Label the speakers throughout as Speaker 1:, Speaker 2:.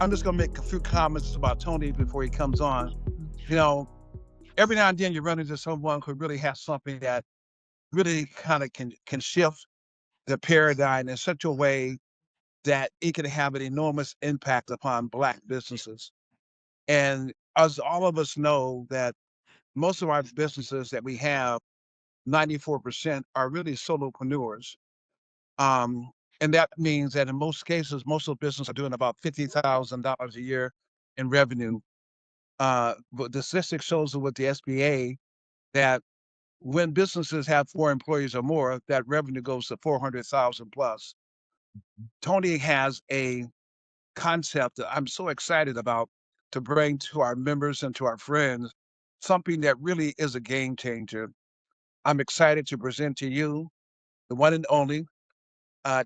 Speaker 1: I'm just going to make a few comments about Tony before he comes on. You know, every now and then you run into someone who really has something that really kind of can shift the paradigm in such a way that it can have an enormous impact upon Black businesses. And as all of us know that most of our businesses that we have, 94% are really solopreneurs. Um, and that means that in most cases, most of the businesses are doing about $50,000 a year in revenue. But the statistic shows with the SBA that when businesses have 4 employees or more, that revenue goes to 400,000 plus. Tony has a concept that I'm so excited about to bring to our members and to our friends, something that really is a game changer. I'm excited to present to you the one and only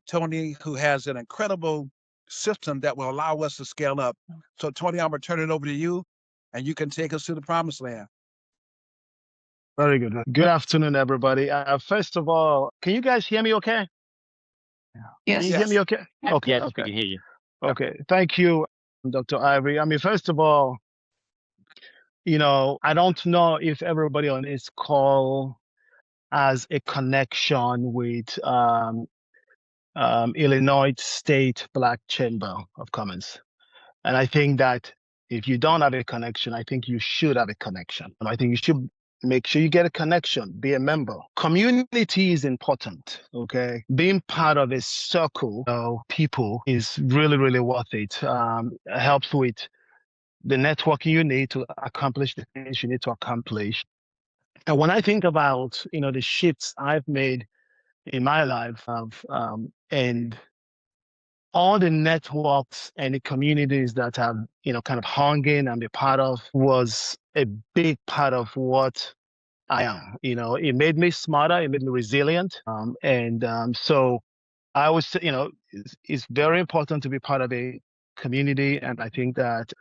Speaker 1: Tony, who has an incredible system that will allow us to scale up. So, Tony, I'm going to turn it over to you, and you can take us to the promised land.
Speaker 2: Very good. Good afternoon, everybody. First of all, can you guys hear me okay?
Speaker 3: Yes.
Speaker 2: Can you hear me okay? Okay.
Speaker 3: Yes, we
Speaker 2: Okay.
Speaker 3: can hear you.
Speaker 2: Okay. Thank you, Dr. Ivory. I mean, first of all, I don't know if everybody on this call has a connection with Illinois State Black Chamber of Commerce. And I think that if you don't have a connection, I think you should have a connection. And I think you should make sure you get a connection, be a member. Community is important, okay? Being part of a circle of people is really, really worth it. Helps with the networking you need to accomplish the things you need to accomplish. And when I think about, the shifts I've made in my life and all the networks and the communities that I've, kind of hung in and be part of was a big part of what I am. It made me smarter, it made me resilient. So I was, it's very important to be part of a community. And I think that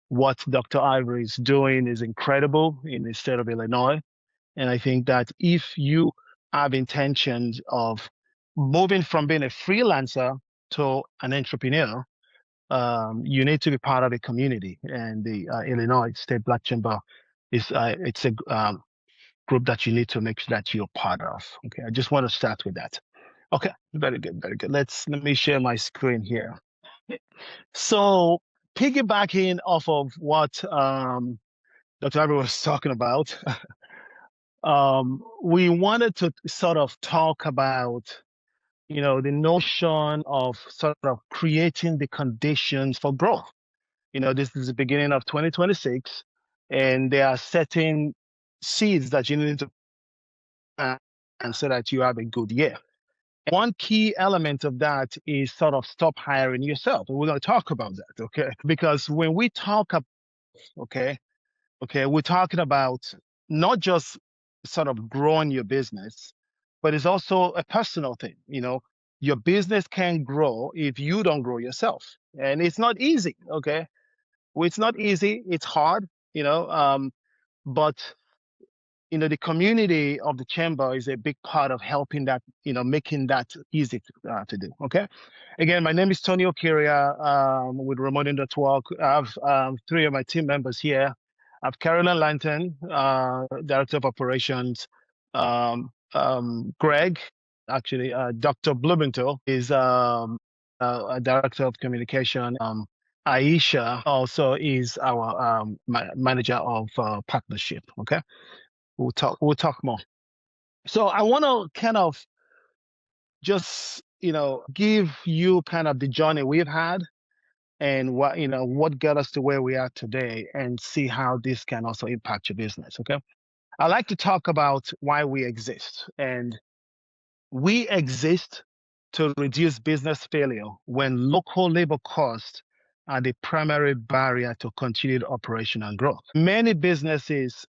Speaker 2: what Dr. Ivory is doing is incredible in the state of Illinois. And I think that if you have intentions of moving from being a freelancer to an entrepreneur, you need to be part of a community. And the Illinois State Black Chamber is it's a group that you need to make sure that you're part of. Okay, I just want to start with that. Okay, very good, very good. Let me share my screen here. So piggybacking off of what Dr. Ivory was talking about, we wanted to sort of talk about, the notion of sort of creating the conditions for growth. This is the beginning of 2026, and there are certain seeds that you need to plant and so that you have a good year. And one key element of that is sort of stop hiring yourself. And we're going to talk about that, okay? Because when we talk about, okay, we're talking about not just sort of growing your business, but it's also a personal thing. Your business can grow if you don't grow yourself. And it's not easy, okay? Well, it's not easy, it's hard, but the community of the chamber is a big part of helping that, making that easy to do. Okay. Again, my name is Tony Okiria with remotingdotwork. I have 3 of my team members here. I have Carolyn Lanton, Director of Operations. Greg, actually, Dr. Blumenthal is a Director of Communication. Aisha also is our manager of partnership. Okay. We'll talk more. So I want to kind of just, give you kind of the journey we've had and what got us to where we are today and see how this can also impact your business. Okay. I like to talk about why we exist, and we exist to reduce business failure when local labor costs are the primary barrier to continued operation and growth. Many businesses,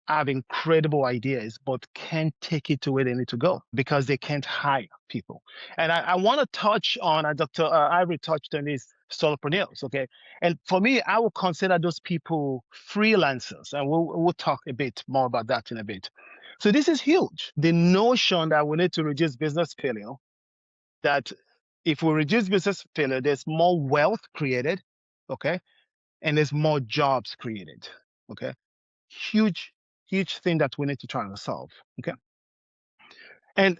Speaker 2: have incredible ideas, but can't take it to where they need to go because they can't hire people. And I want to touch on, Dr. Ivory touched on these solopreneurs, okay? And for me, I would consider those people freelancers, and we'll talk a bit more about that in a bit. So this is huge. The notion that we need to reduce business failure, that If we reduce business failure, there's more wealth created, okay? And there's more jobs created, okay? Huge, huge thing that we need to try and solve, okay? And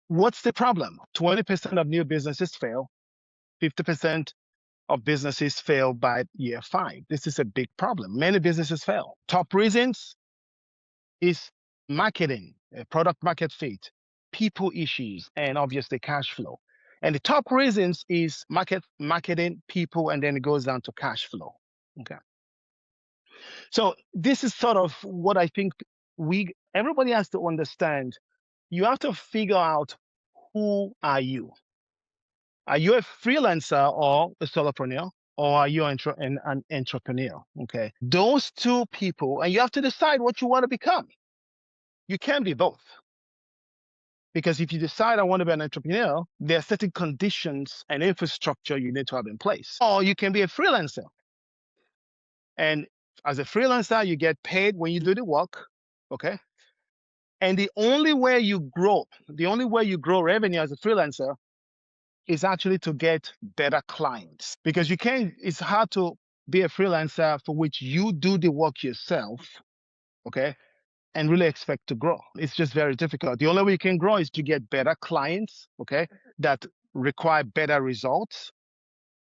Speaker 2: what's the problem? 20% of new businesses fail, 50% of businesses fail by year 5. This is a big problem. Many businesses fail. Top reasons is marketing, product market fit, people issues, and obviously cash flow. And the top reasons is marketing, people, and then it goes down to cash flow. Okay. So this is sort of what I think everybody has to understand. You have to figure out, who are you? Are you a freelancer or a solopreneur? Or are you an entrepreneur? Okay. Those two people, and you have to decide what you want to become. You can be both. Because if you decide I want to be an entrepreneur, there are certain conditions and infrastructure you need to have in place. Or you can be a freelancer. And as a freelancer, you get paid when you do the work, okay? And the only way you grow revenue as a freelancer is actually to get better clients. Because it's hard to be a freelancer for which you do the work yourself, okay? And really expect to grow. It's just very difficult. The only way you can grow is to get better clients, okay, that require better results,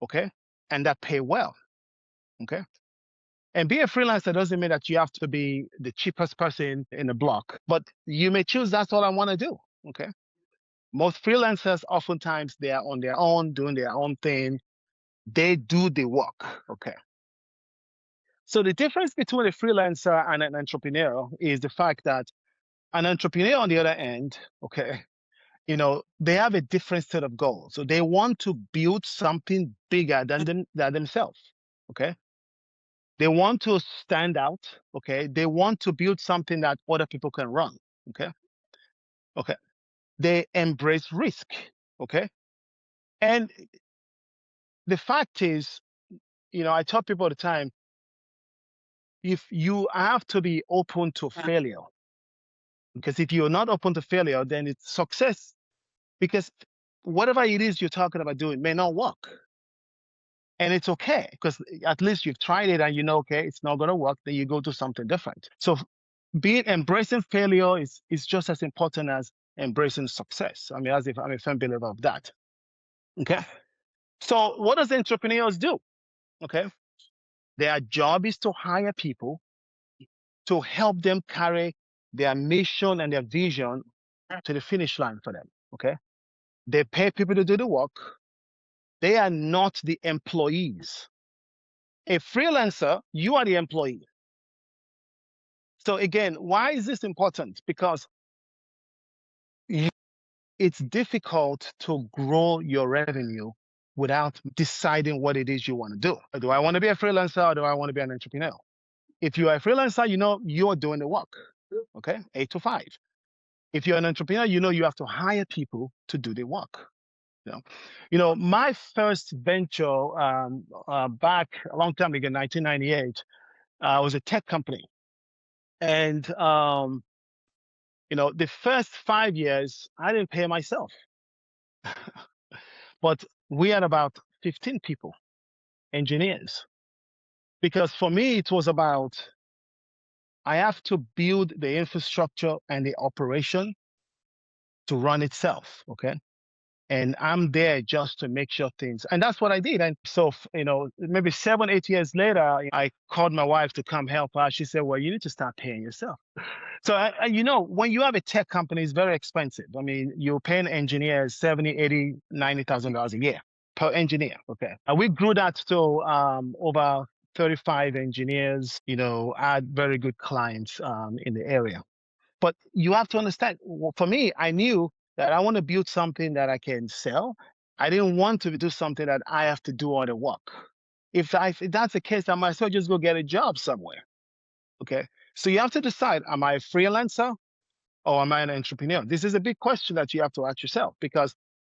Speaker 2: okay, and that pay well, okay. And being a freelancer doesn't mean that you have to be the cheapest person in the block, but you may choose that's all I want to do, okay. Most freelancers, oftentimes, they are on their own, doing their own thing. They do the work, okay. So the difference between a freelancer and an entrepreneur is the fact that an entrepreneur, on the other end, okay, they have a different set of goals. So they want to build something bigger than themselves, okay? They want to stand out, okay? They want to build something that other people can run, okay? Okay. They embrace risk, okay? And the fact is, I tell people all the time, if you have to be open to failure, because if you're not open to failure, then it's success. Because whatever it is you're talking about doing may not work. And it's okay, because at least you've tried it and okay, it's not going to work, then you go do something different. So embracing failure is just as important as embracing success. I mean, as if I'm a firm believer of that. Okay. So what does entrepreneurs do? Okay. Their job is to hire people to help them carry their mission and their vision to the finish line for them. Okay. They pay people to do the work. They are not the employees. A freelancer, you are the employee. So again, why is this important? Because it's difficult to grow your revenue without deciding what it is you want to do. Do I want to be a freelancer or do I want to be an entrepreneur? If you are a freelancer, you're doing the work, okay? 8 to 5. If you're an entrepreneur, you have to hire people to do the work. My first venture back a long time ago, 1998, was a tech company. And, the first 5 years, I didn't pay myself. But we had about 15 people, engineers. Because for me, it was about, I have to build the infrastructure and the operation to run itself, okay? And I'm there just to make sure things, and that's what I did. And so, maybe 7, 8 years later, I called my wife to come help her. She said, well, you need to start paying yourself. So, when you have a tech company, it's very expensive. I mean, you're paying engineers $70,000, $80,000, $90,000 a year per engineer, okay? And we grew that to over 35 engineers, had very good clients in the area. But you have to understand, for me, I knew that I want to build something that I can sell. I didn't want to do something that I have to do all the work. If that's the case, I might as well just go get a job somewhere. Okay. So you have to decide, am I a freelancer or am I an entrepreneur? This is a big question that you have to ask yourself, because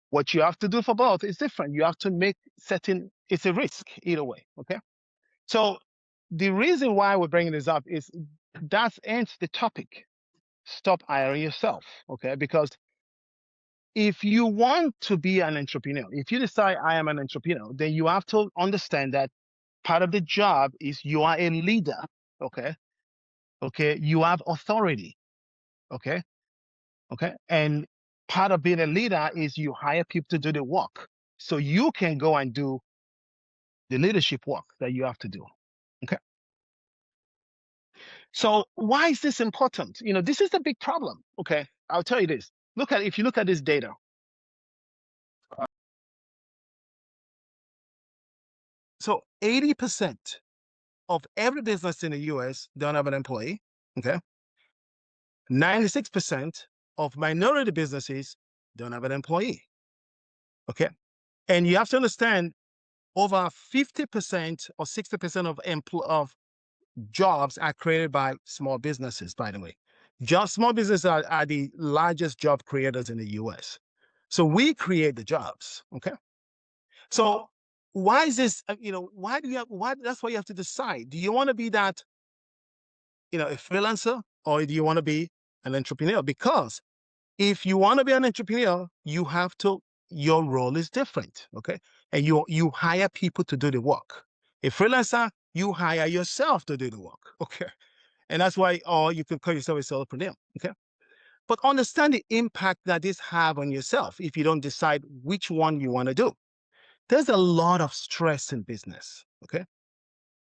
Speaker 2: what you have to do for both is different. You have to make it's a risk either way. Okay. So the reason why we're bringing this up is that ends the topic. Stop hiring yourself, okay? Because if you want to be an entrepreneur, if you decide I am an entrepreneur, then you have to understand that part of the job is you are a leader. Okay. Okay. You have authority. Okay. Okay. And part of being a leader is you hire people to do the work. So you can go and do the leadership work that you have to do. Okay. So why is this important? This is a big problem. Okay. I'll tell you this. If you look at this data, so 80% of every business in the US don't have an employee. Okay. 96% of minority businesses don't have an employee. Okay. And you have to understand over 50% or 60% of jobs are created by small businesses, by the way. Small businesses are the largest job creators in the US. So we create the jobs. Okay. So why is this, that's what you have to decide. Do you want to be that, a freelancer, or do you want to be an entrepreneur? Because if you want to be an entrepreneur, your role is different. Okay. And you hire people to do the work. A freelancer, you hire yourself to do the work. Okay. And that's why, or you can call yourself a solopreneur. Okay. But understand the impact that this have on yourself if you don't decide which one you want to do. There's a lot of stress in business. Okay.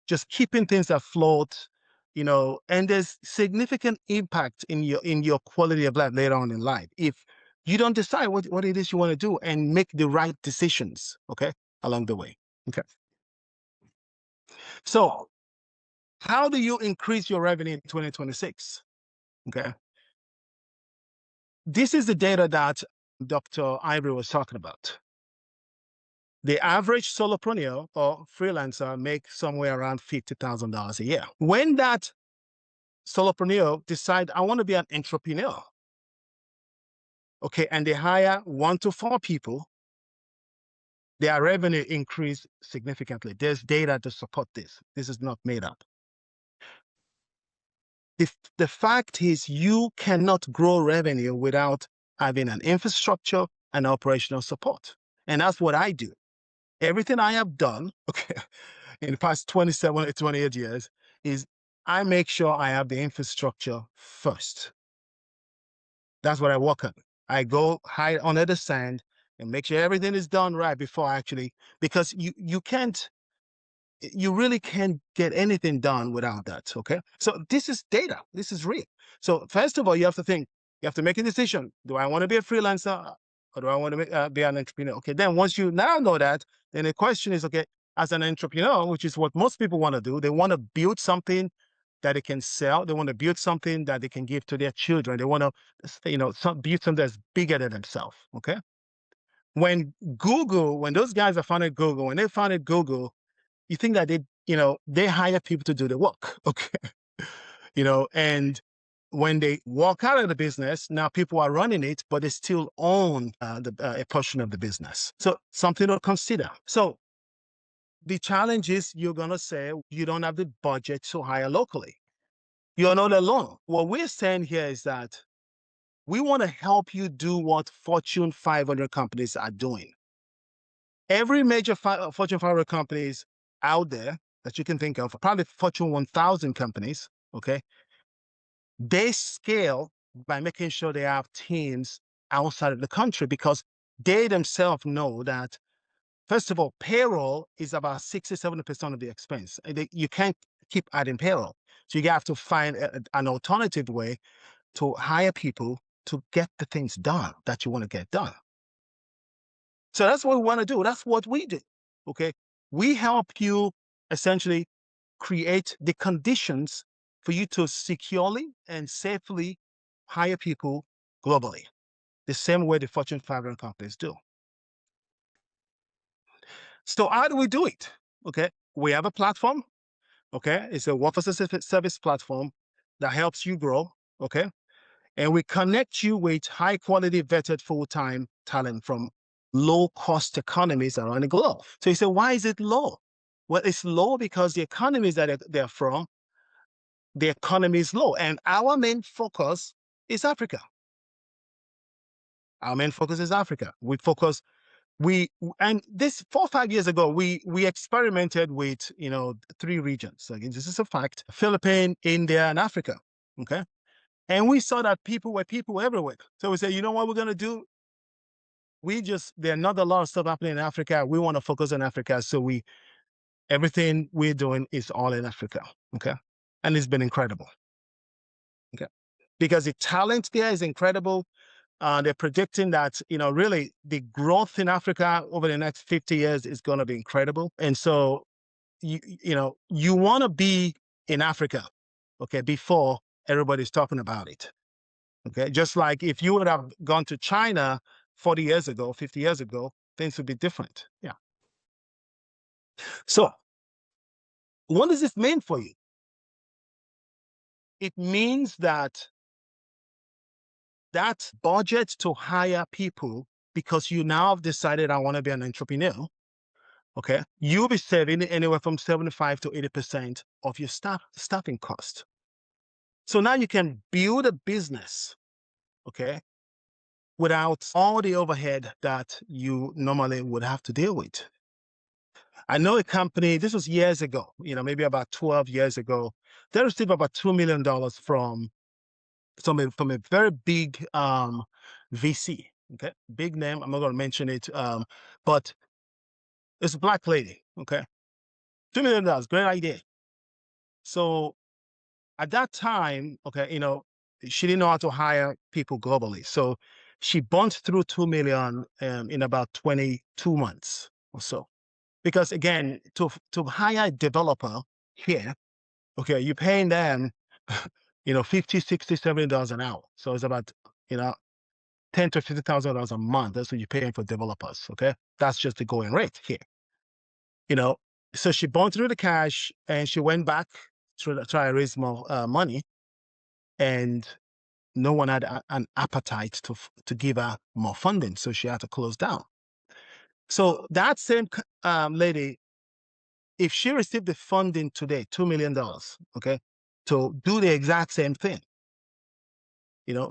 Speaker 2: Just keeping things afloat, and there's significant impact in your quality of life later on in life if you don't decide what it is you want to do and make the right decisions, okay, along the way. Okay. So how do you increase your revenue in 2026? Okay. This is the data that Dr. Ivory was talking about. The average solopreneur or freelancer makes somewhere around $50,000 a year. When that solopreneur decide, I want to be an entrepreneur, okay, and they hire 1 to 4 people, their revenue increase significantly. There's data to support this. This is not made up. The fact is you cannot grow revenue without having an infrastructure and operational support. And that's what I do. Everything I have done, okay, in the past 27 or 28 years is I make sure I have the infrastructure first. That's what I work on. I go hide under the sand and make sure everything is done right before because you really can't get anything done without that. Okay. So this is data. This is real. So first of all, you have to make a decision. Do I want to be a freelancer or do I want to be an entrepreneur? Okay. Then once you now know that, then the question is, okay, as an entrepreneur, which is what most people want to do, they want to build something that they can sell. They want to build something that they can give to their children. They want to, build something that's bigger than themselves. Okay. When those guys that founded Google, when they founded Google, you think that they hire people to do the work. Okay. And when they walk out of the business, now people are running it, but they still own a portion of the business. So something to consider. So the challenge is you're going to say you don't have the budget to hire locally. You're not alone. What we're saying here is that we want to help you do what Fortune 500 companies are doing. Every major Fortune 500 companies out there that you can think of, probably Fortune 1000 companies, okay, they scale by making sure they have teams outside of the country because they themselves know that, first of all, payroll is about 60-70% of the expense. You can't keep adding payroll. So you have to find an alternative way to hire people to get the things done that you want to get done. So that's what we want to do. That's what we do. Okay. We help you essentially create the conditions for you to securely and safely hire people globally, the same way the Fortune 500 companies do. So how do we do it? Okay. We have a platform. Okay. It's a workforce service platform that helps you grow. Okay. And we connect you with high quality vetted full-time talent from low cost economies around the globe. So you say, why is it low? Well, it's low because the economies that they're from, the economy is low. And our main focus is Africa. Our main focus is Africa. And this 4 or 5 years ago, we experimented with 3 regions. Again, this is a fact: Philippines, India, and Africa. Okay, and we saw that people were people everywhere. So we said, you know what we're gonna do? There are not a lot of stuff happening in Africa. We want to focus on Africa, so everything we're doing is all in Africa. Okay, and it's been incredible. Okay, because the talent there is incredible. They're predicting that, really the growth in Africa over the next 50 years is going to be incredible. And so, you want to be in Africa, okay, before everybody's talking about it. Okay. Just like if you would have gone to China 40 years ago, 50 years ago, things would be different. Yeah. So what does this mean for you? It means that budget to hire people, because you now have decided, I want to be an entrepreneur. Okay, you'll be saving anywhere from 75 to 80% of your staffing cost. So now you can build a business, okay, without all the overhead that you normally would have to deal with. I know a company, this was years ago, maybe about 12 years ago, they received about $2 million from a very big VC, okay, big name. I'm not going to mention it, but it's a Black lady, okay, $2 million, great idea. So at that time, okay, she didn't know how to hire people globally. So she burnt through 2 million in about 22 months or so. Because again, to hire a developer here, okay, you're paying them, 50, 60, $70 an hour. So it's about, $10,000 to $50,000 a month. That's what you're paying for developers. Okay. That's just the going rate here. So she burned through the cash and she went back to try to raise more money, and no one had an appetite to give her more funding, so she had to close down. So that same lady, if she received the funding today, $2 million, okay, to do the exact same thing,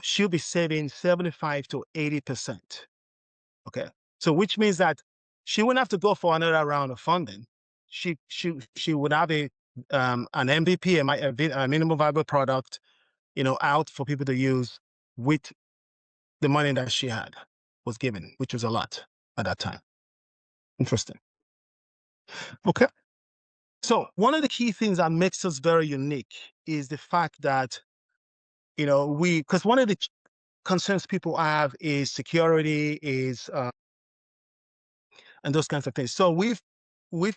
Speaker 2: she'll be saving 75 to 80%. Okay, so which means that she wouldn't have to go for another round of funding. She would have an MVP, a minimum viable product, out for people to use with the money that she was given, which was a lot at that time. Interesting. Okay. So one of the key things that makes us very unique is the fact that, because one of the concerns people have is security, and those kinds of things. So we've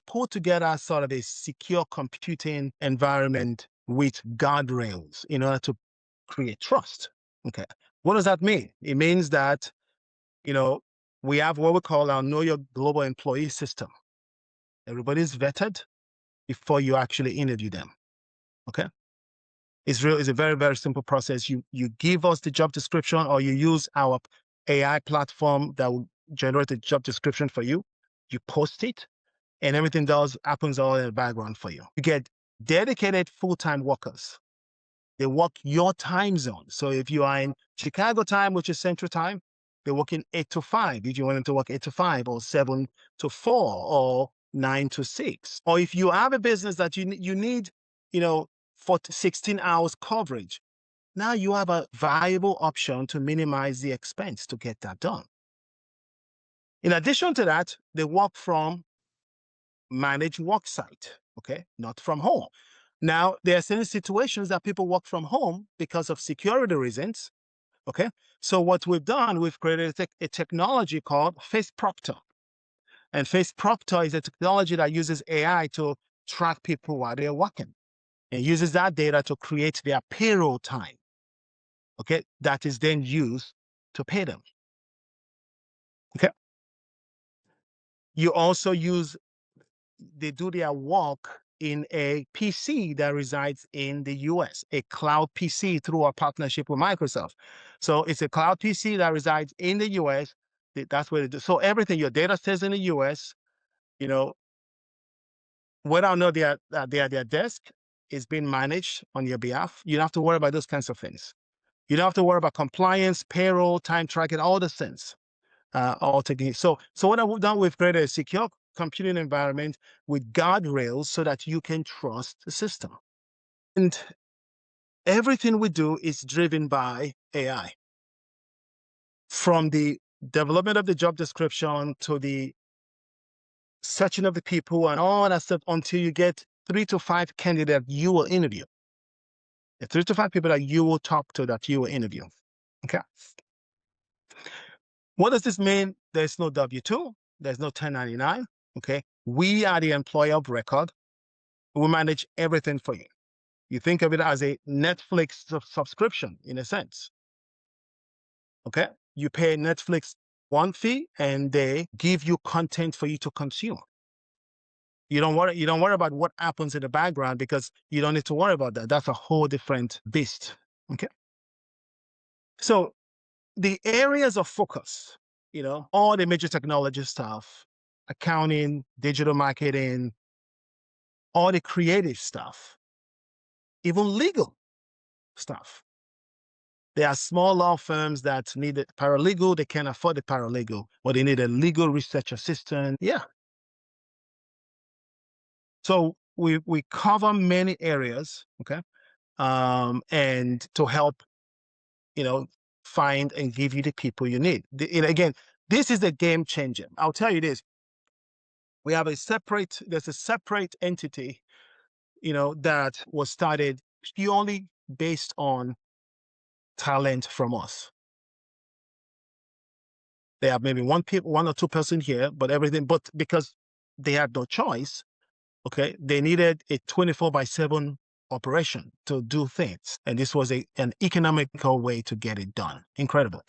Speaker 2: put together sort of a secure computing environment with guardrails in order to create trust. Okay. What does that mean? It means that, we have what we call our Know Your Global Employee system. Everybody's vetted before you actually interview them. Okay. It's a very, very simple process. You give us the job description, or you use our AI platform that will generate a job description for you. You post it, and everything happens all in the background for you. You get dedicated full-time workers. They work your time zone. So if you are in Chicago time, which is Central Time, they're working 8 to 5. If you want them to work 8 to 5 or 7 to 4 or 9 to 6. Or if you have a business that you need, for 16 hours coverage, now you have a viable option to minimize the expense to get that done. In addition to that, they work from managed work site, okay, not from home. Now, there are certain situations that people work from home because of security reasons, okay? So what we've done, we've created a technology called Face Proctor. And Face Proctor is a technology that uses AI to track people while they're working, and uses that data to create their payroll time, okay? That is then used to pay them, okay? You also they do their work in a PC that resides in the US, a cloud PC through our partnership with Microsoft. So it's a cloud PC that resides in the US. That's where they do. So everything, your data stays in the US, whether or not their desk is being managed on your behalf, you don't have to worry about those kinds of things. You don't have to worry about compliance, payroll, time tracking, all the things. All techniques. So what I've done, we've created a secure computing environment with guardrails so that you can trust the system. And everything we do is driven by AI. From the development of the job description to the searching of the people and all that stuff until you get 3 to 5 candidates you will interview. The 3 to 5 people that you will talk to that you will interview. Okay. What does this mean? There's no W-2. There's no 1099. Okay. We are the employer of record. We manage everything for you. You think of it as a Netflix subscription in a sense. Okay. You pay Netflix one fee and they give you content for you to consume. You don't worry about what happens in the background because you don't need to worry about that. That's a whole different beast. Okay. So the areas of focus, all the major technology stuff, accounting, digital marketing, all the creative stuff, even legal stuff. There are small law firms that need a paralegal. They can't afford the paralegal, but they need a legal research assistant. Yeah. So we cover many areas, okay, and to help, find and give you the people you need. Again, this is a game changer. I'll tell you this. We have there's a separate entity, that was started purely based on talent from us. They have maybe one or two person here, but because they had no choice, okay, they needed a 24/7 operation to do things. And this was an economical way to get it done. Incredible.